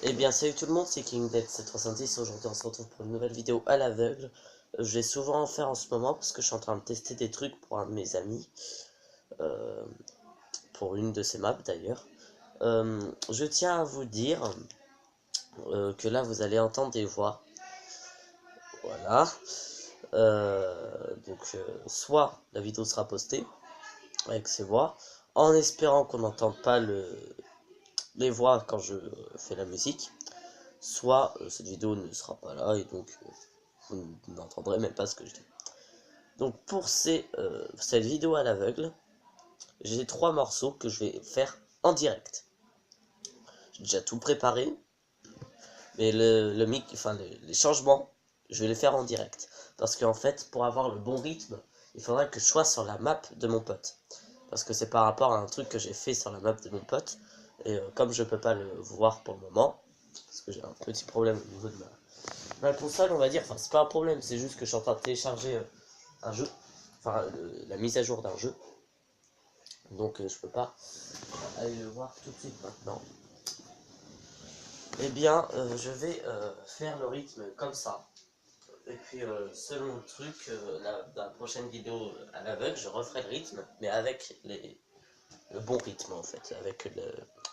Eh bien salut tout le monde, c'est KingDead770. Aujourd'hui on se retrouve pour une nouvelle vidéo à l'aveugle. Je vais souvent en faire en ce moment parce que je suis en train de tester des trucs pour un de mes amis. euh, pour une de ses maps d'ailleurs. Je tiens à vous dire que là vous allez entendre des voix. Voilà. Soit la vidéo sera postée avec ces voix, en espérant qu'on n'entende pas les voix quand je fais la musique. Soit cette vidéo ne sera pas là et donc vous n'entendrez même pas ce que je dis. Donc pour cette vidéo à l'aveugle, j'ai 3 morceaux que je vais faire en direct. J'ai déjà tout préparé, mais les changements, je vais les faire en direct. Parce qu'en fait, pour avoir le bon rythme, il faudra que je sois sur la map de mon pote. Parce que c'est par rapport à un truc que j'ai fait sur la map de mon pote. Et comme je peux pas le voir pour le moment, parce que j'ai un petit problème au niveau de ma console, on va dire. Enfin, c'est pas un problème, c'est juste que je suis en train de télécharger un jeu. Enfin, la mise à jour d'un jeu. Donc je peux pas aller le voir tout de suite maintenant. Eh bien, je vais faire le rythme comme ça. Et puis, selon le truc, la prochaine vidéo à l'aveugle, je referai le rythme, mais avec le bon rythme en fait, avec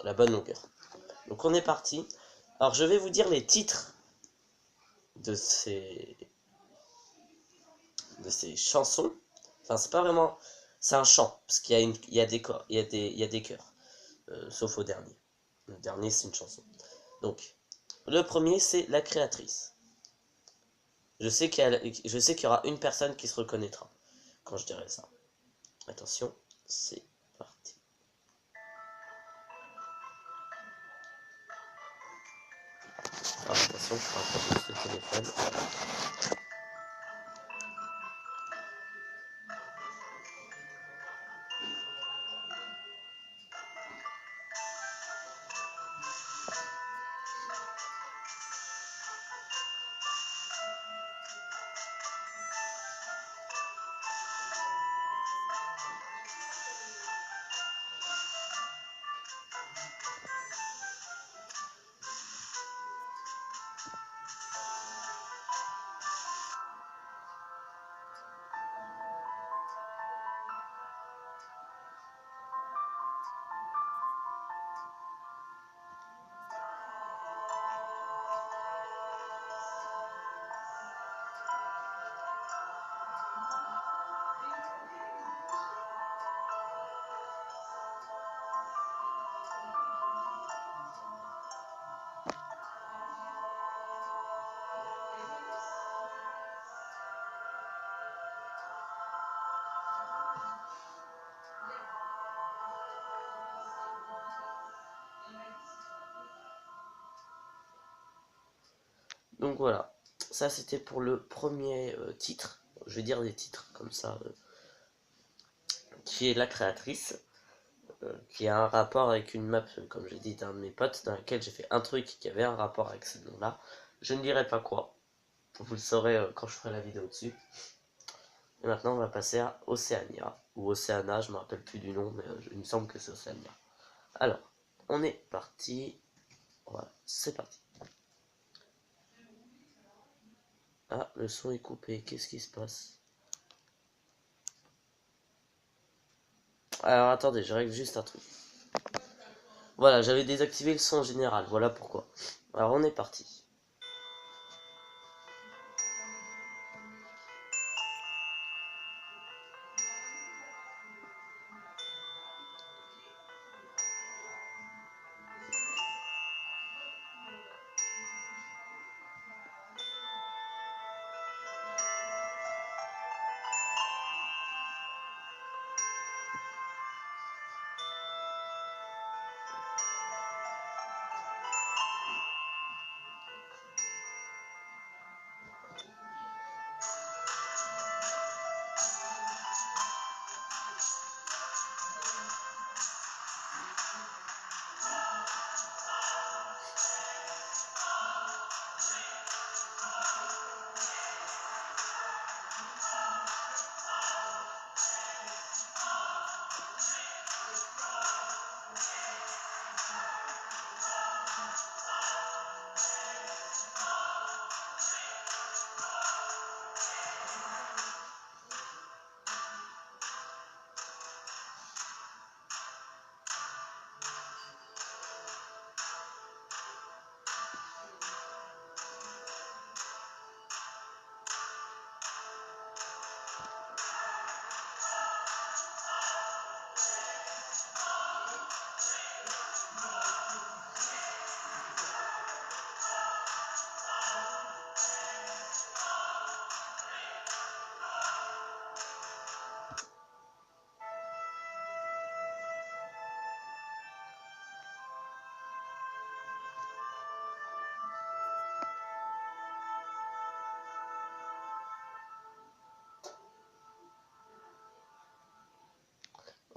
la bonne longueur. Donc on est parti. Alors je vais vous dire les titres de ces chansons. Enfin, c'est pas vraiment, c'est un chant parce il y a des corps, il y a des chœurs, sauf au dernier. Le dernier c'est une chanson. Donc le premier c'est La Créatrice. Je sais qu'il y aura une personne qui se reconnaîtra quand je dirai ça. Attention, c'est parti. Alors, attention, je rapproche le téléphone. Donc voilà, ça c'était pour le premier titre. Je vais dire des titres comme ça, qui est La Créatrice, qui a un rapport avec une map, comme j'ai dit, d'un de mes potes, dans laquelle j'ai fait un truc qui avait un rapport avec ce nom-là. Je ne dirai pas quoi, vous le saurez quand je ferai la vidéo dessus. Et maintenant on va passer à Océania, ou Océana, je me rappelle plus du nom, mais il me semble que c'est Océania. Alors, on est parti, voilà, c'est parti. Ah, le son est coupé, qu'est-ce qui se passe? Alors attendez, je règle juste un truc. Voilà, j'avais désactivé le son général, voilà pourquoi. Alors on est parti.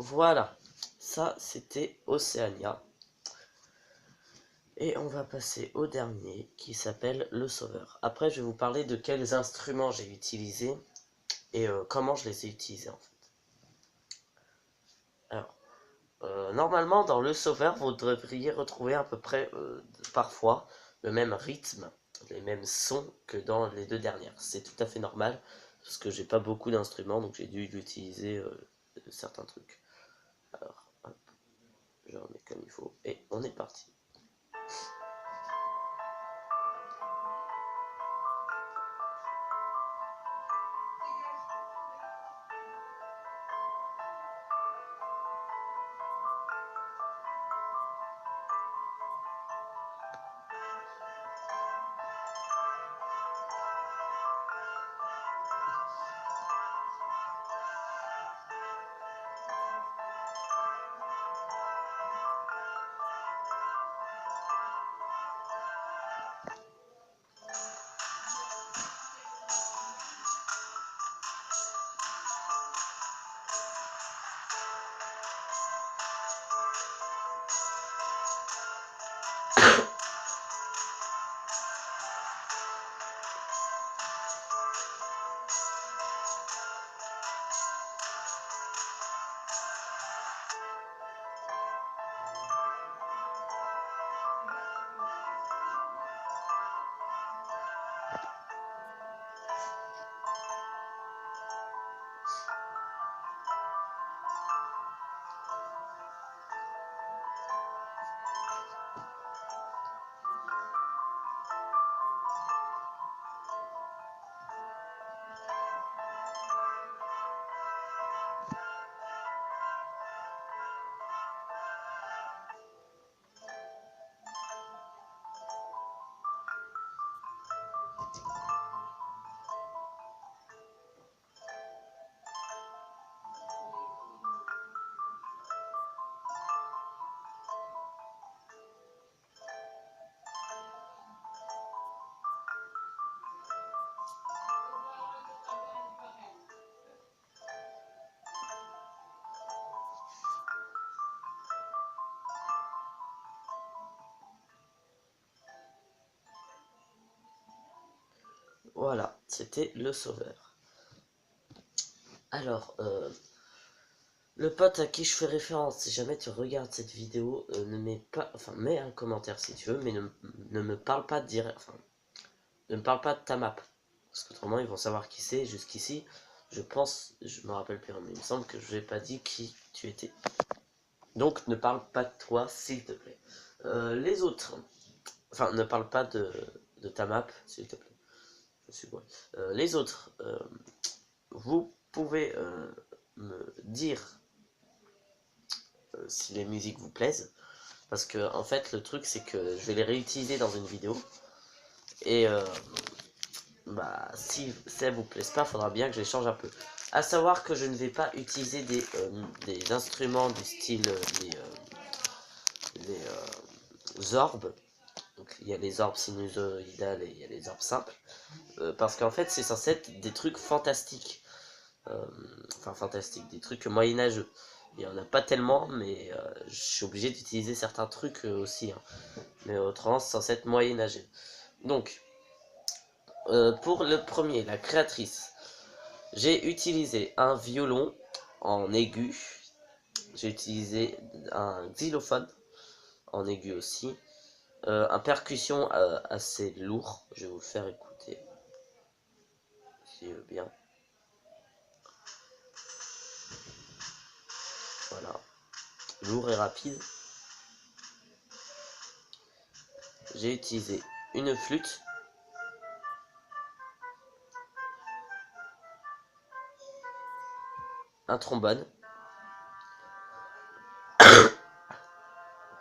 voilà, ça c'était Océania. Et on va passer au dernier qui s'appelle le sauveur. Après je vais vous parler de quels instruments j'ai utilisés et comment je les ai utilisés en fait. Alors, normalement dans le sauveur vous devriez retrouver à peu près parfois le même rythme, les mêmes sons que dans les deux dernières. C'est tout à fait normal parce que j'ai pas beaucoup d'instruments donc j'ai dû utiliser certains trucs. Alors, hop, je remets comme il faut et on est parti. Voilà, c'était le sauveur. Alors, le pote à qui je fais référence, si jamais tu regardes cette vidéo, ne mets pas, enfin, mets un commentaire si tu veux, mais ne me parle pas de direct, enfin, ne me parle pas de ta map. Parce qu'autrement, ils vont savoir qui c'est. Jusqu'ici, je pense, je me rappelle plus, mais il me semble que je n'ai pas dit qui tu étais. Donc, ne parle pas de toi, s'il te plaît. Les autres, enfin, ne parle pas de ta map, s'il te plaît. Je suis quoi. Les autres, vous pouvez me dire si les musiques vous plaisent. Parce que, en fait, le truc, c'est que je vais les réutiliser dans une vidéo. Et bah, si ça vous plaise pas, faudra bien que je les change un peu. À savoir que je ne vais pas utiliser des instruments du style les orbes. Donc il y a les orbes sinusoïdales et il y a les orbes simples. Parce qu'en fait, c'est censé être des trucs fantastiques. Enfin, fantastiques, des trucs moyenâgeux. Il n'y en a pas tellement, mais je suis obligé d'utiliser certains trucs aussi. Hein. Mais autrement, c'est censé être moyenâgeux. Donc, pour le premier, la créatrice, j'ai utilisé un violon en aigu. J'ai utilisé un xylophone en aigu aussi. Un percussion assez lourd. Je vais vous le faire écouter. Si veut bien. Voilà. Lourd et rapide. J'ai utilisé une flûte. Un trombone.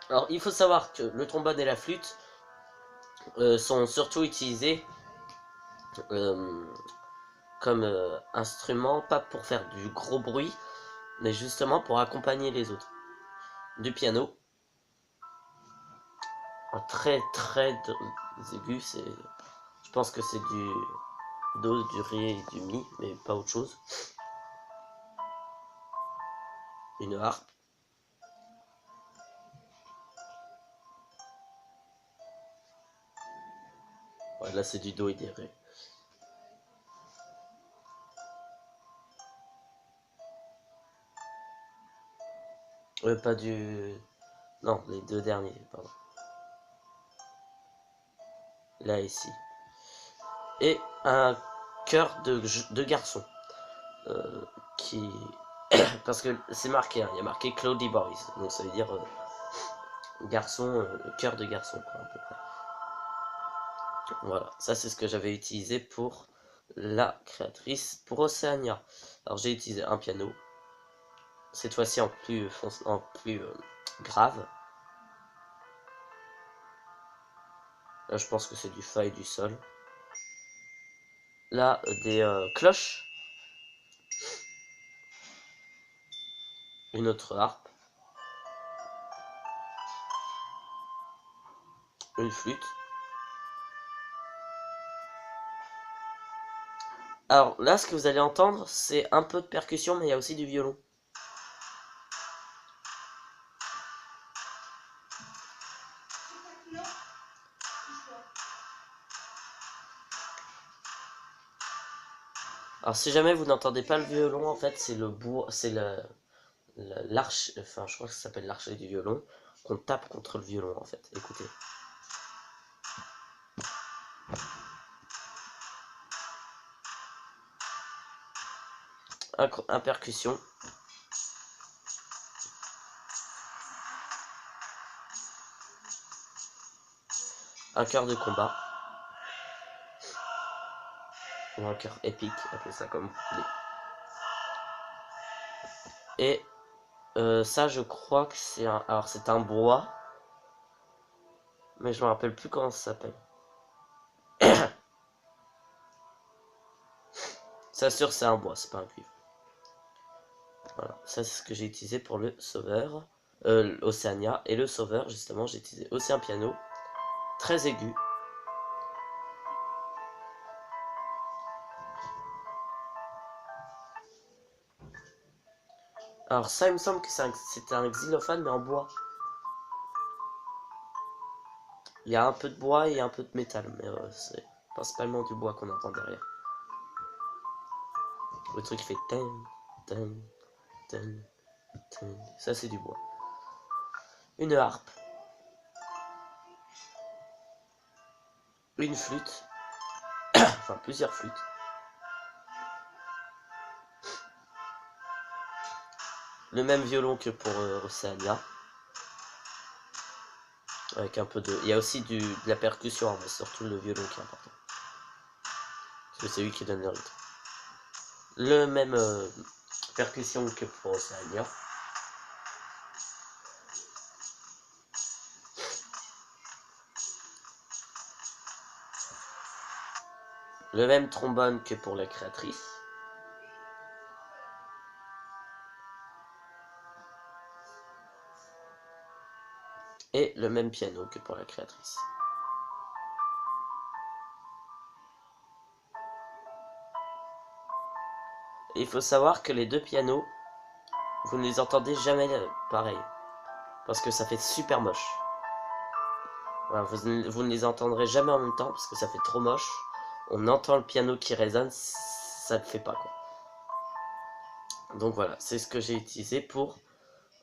Alors, il faut savoir que le trombone et la flûte sont surtout utilisés comme instrument, pas pour faire du gros bruit, mais justement pour accompagner les autres. Du piano, un très aigu, je pense que c'est du do, du ré et du mi, mais pas autre chose. une harpe. Ouais, là c'est du do et des ré. Pas du... Non, les deux derniers, pardon. Là, ici. Et un cœur de garçon. Qui... Parce que c'est marqué, hein, il y a marqué Cloudy Boys. Donc ça veut dire garçon, cœur de garçon, quoi, à peu près. Voilà, ça c'est ce que j'avais utilisé pour la créatrice, pour Océania. Alors j'ai utilisé un piano. Cette fois-ci en plus, grave. Là, je pense que c'est du fa et du sol. Là, des cloches. Une autre harpe. Une flûte. Alors là, ce que vous allez entendre, c'est un peu de percussion, mais il y a aussi du violon. Alors si jamais vous n'entendez pas le violon, en fait, c'est le bois, c'est l'arche, enfin je crois que ça s'appelle l'archet du violon, qu'on tape contre le violon, en fait. Écoutez. Un percussion. Un cœur de combat. Ou un cœur épique, appelez ça comme vous voulez. Et ça, je crois que c'est un... Alors, c'est un bois. Mais je me rappelle plus comment ça s'appelle. Ça sûr, c'est un bois, c'est pas un cuivre. Voilà, ça c'est ce que j'ai utilisé pour le sauveur. Océania. Et le sauveur, justement, j'ai utilisé aussi un piano. Très aigu. Alors ça, il me semble que c'était un xylophone, mais en bois. Il y a un peu de bois et un peu de métal, mais c'est principalement du bois qu'on entend derrière. Le truc qui fait ten, ten, ten, ten. Ça c'est du bois. Une harpe. Une flûte. Enfin plusieurs flûtes. Le même violon que pour Océania. Avec un peu de... Il y a aussi de la percussion, hein, mais surtout le violon qui est important. Parce que c'est lui qui donne le rythme. Le même percussion que pour Océania. Le même trombone que pour la créatrice. Et le même piano que pour la créatrice. Et il faut savoir que les deux pianos, vous ne les entendez jamais pareil. Parce que ça fait super moche. Voilà, vous ne les entendrez jamais en même temps parce que ça fait trop moche. On entend le piano qui résonne, ça ne fait pas quoi. Donc voilà, c'est ce que j'ai utilisé pour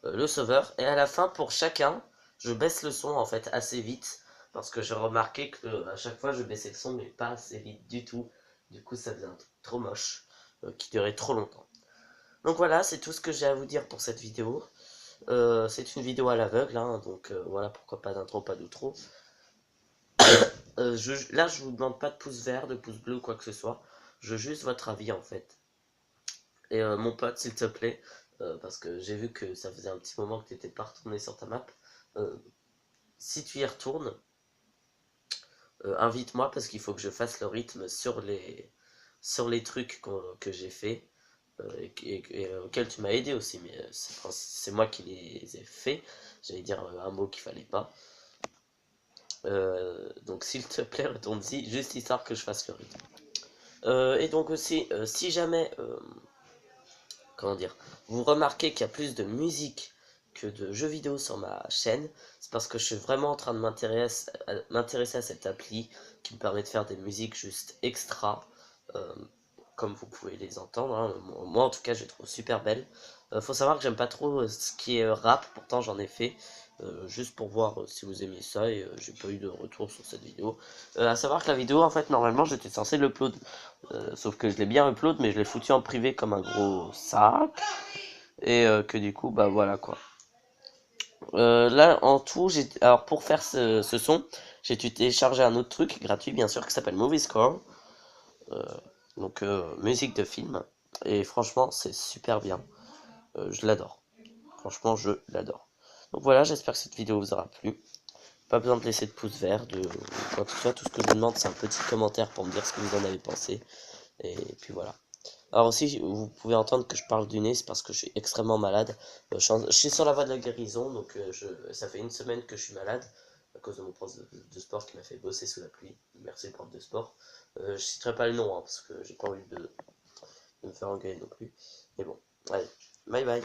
le sauveur. Et à la fin, pour chacun, je baisse le son en fait assez vite. Parce que j'ai remarqué que à chaque fois je baissais le son mais pas assez vite du tout. Du coup ça faisait un truc trop moche qui durait trop longtemps. Donc voilà, c'est tout ce que j'ai à vous dire pour cette vidéo. C'est une vidéo à l'aveugle, hein, donc voilà, pourquoi pas d'intro, pas d'outro. Là, je vous demande pas de pouce vert, de pouce bleu ou quoi que ce soit. Je veux juste votre avis en fait. Et mon pote, s'il te plaît, parce que j'ai vu que ça faisait un petit moment que tu n'étais pas retourné sur ta map. Si tu y retournes, invite-moi parce qu'il faut que je fasse le rythme sur les trucs que j'ai fait. Et auquel tu m'as aidé aussi, mais c'est moi qui les ai fait. J'allais dire un mot qu'il fallait pas. Donc s'il te plaît, retourne-y, juste histoire que je fasse le rythme. Et donc aussi, si jamais, comment dire, vous remarquez qu'il y a plus de musique que de jeux vidéo sur ma chaîne, c'est parce que je suis vraiment en train de m'intéresser à cette appli qui me permet de faire des musiques juste extra, comme vous pouvez les entendre, hein. Moi en tout cas je les trouve super belles. Faut savoir que j'aime pas trop ce qui est rap, pourtant j'en ai fait, juste pour voir si vous aimiez ça, et j'ai pas eu de retour sur cette vidéo. À savoir que la vidéo en fait normalement j'étais censé l'upload, sauf que je l'ai bien upload mais je l'ai foutu en privé comme un gros sac, et que du coup bah voilà quoi. Là en tout, alors pour faire ce son, j'ai dû télécharger un autre truc gratuit bien sûr qui s'appelle Movie Score, euh, donc musique de film, et franchement c'est super bien, je l'adore, franchement je l'adore. Donc voilà, j'espère que cette vidéo vous aura plu. Pas besoin de laisser de pouce vert, de quoi que ce soit, tout ce que je vous demande c'est un petit commentaire pour me dire ce que vous en avez pensé, et puis voilà. Alors aussi, vous pouvez entendre que je parle du nez, c'est parce que je suis extrêmement malade. Je suis sur la voie de la guérison, donc ça fait une semaine que je suis malade, à cause de mon prof de sport qui m'a fait bosser sous la pluie. Merci le prof de sport. Je citerai pas le nom, hein, parce que j'ai pas envie de me faire engueuler non plus. Mais bon, allez, bye bye.